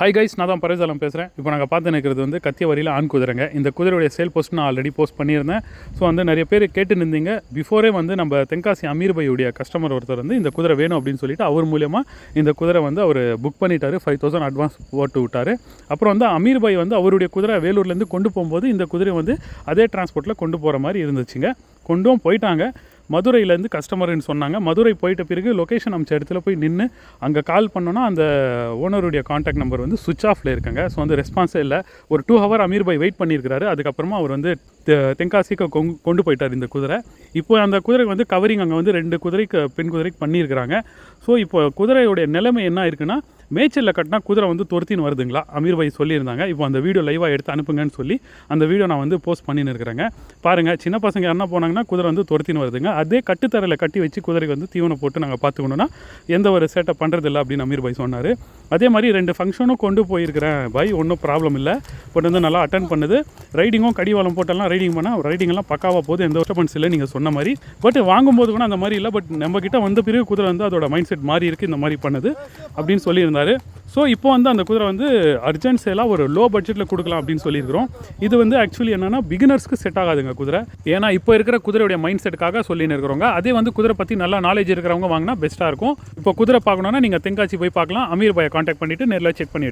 Hi guys, நான் தான் பரேசாலம் பேசுகிறேன். இப்போ நாங்கள் பார்த்து நிற்கிறது வந்து கத்தியவாரியில் ஆண் குதிரைங்க. இந்த குதிரையுடைய சேல் போஸ்ட் நான் ஆல்ரெடி போஸ்ட் பண்ணியிருந்தேன். ஸோ வந்து நிறைய பேர் கேட்டு நின்றீங்க. பிஃபோரே வந்து நம்ம தென்காசி அமீர் பையுடைய கஸ்டமர் ஒருத்தர் வந்து இந்த குதிரை வேணும் அப்படின்னு சொல்லிட்டு அவர் மூலியமாக இந்த குதிரை வந்து அவர் புக் பண்ணிட்டார். 5000 அட்வான்ஸ் போட்டு விட்டார். அப்புறம் வந்து அமீர் பை வந்து அவருடைய குதிரை வேலூர்லேருந்து கொண்டு போகும்போது இந்த குதிரை வந்து அதே டிரான்ஸ்போர்ட்டில் கொண்டு போகிற மாதிரி இருந்துச்சுங்க. கொண்டும் போயிட்டாங்க. மதுரையிலேருந்து கஸ்டமர்னு சொன்னாங்க. மதுரை போயிட்ட பிறகு லொக்கேஷன் அமைச்ச இடத்துல போய் நின்று அங்கே கால் பண்ணோன்னா அந்த ஓனருடைய காண்டாக்ட் நம்பர் வந்து சுவிட்ச் ஆஃபில் இருக்குங்க. ஸோ வந்து ரெஸ்பான்ஸே இல்லை. ஒரு 2 ஹவர் அமீர் பாய் வெயிட் பண்ணியிருக்கிறாரு. அதுக்கப்புறமா அவர் வந்து தென்காசிக்கு கொண்டு போயிட்டார் இந்த குதிரை. இப்போ அந்த குதிரைக்கு வந்து கவரிங் அங்கே வந்து 2 குதிரைக்கு பெண் குதிரைக்கு பண்ணியிருக்கிறாங்க. ஸோ இப்போ குதிரையுடைய நிலைமை என்ன இருக்குன்னா, மேய்ச்சலில் கட்டினா குதிரை வந்து துரத்தின்னு வருதுங்களா அமீர் பாய் சொல்லியிருந்தாங்க. இப்போ அந்த வீடியோ லைவாக எடுத்து அனுப்புங்கன்னு சொல்லி அந்த வீடியோ நான் வந்து போஸ்ட் பண்ணின்னு இருக்கிறேங்க. பாருங்கள், சின்ன பசங்க யாருன்னா போனாங்கன்னா குதிரை வந்து துரத்தின்னு வருதுங்க. அதே கட்டுத்தரையில் கட்டி வச்சு குதிரைக்கு வந்து தீவனம் போட்டு நாங்கள் பார்த்துக்கணுன்னா எந்த ஒரு சேட்டப் பண்ணுறதில்ல அப்படின்னு அமீர் பாய் சொன்னார். அதே மாதிரி 2 ஃபங்க்ஷனும் கொண்டு போயிருக்கிறேன் பாய், ஒன்றும் ப்ராப்ளம் இல்லை. பட் வந்து நல்லா அட்டன் பண்ணுது. ரைடிங்கும் கடிவாளம் போட்டெல்லாம் ரைடிங் பண்ணால் ரைடிங்கெல்லாம் பக்காவாக போகுது, எந்த டிஸ்டர்பன்ஸ் இல்லை நீங்கள் சொன்ன மாதிரி. பட் வாங்கும்போது கூட அந்த மாதிரி இல்லை. பட் நம்மக்கிட்ட வந்த பிறகு குதிரை வந்து அதோட மைண்ட் செட் மாறி இருக்குது, இந்த மாதிரி பண்ணுது அப்படின்னு சொல்லியிருந்தார். ஸோ இப்போ வந்து அந்த குதிரை வந்து அர்ஜென்ட் சேலாக ஒரு லோ பட்ஜெட்டில் கொடுக்கலாம் அப்படின்னு சொல்லியிருக்கிறோம். இது வந்து ஆக்சுவலி என்னென்னா பிகினர்ஸ்க்கு செட் ஆகாதுங்க குதிரை. ஏன்னா இப்போ இருக்கிற குதிரையுடைய மைண்ட் செட்டுக்காக சொல்லின்னு இருக்கிறவங்க. அதே வந்து குதிரை பற்றி நல்லா நாலேஜ் இருக்கிறவங்க வாங்கினா பெஸ்ட்டாக இருக்கும். இப்போ குதிரை பார்க்கணுன்னா நீங்கள் தென்காசி போய் பார்க்கலாம். அமீர் பாயை கான்டாக்ட் பண்ணிவிட்டு நேரில் செக் பண்ணிவிட்டு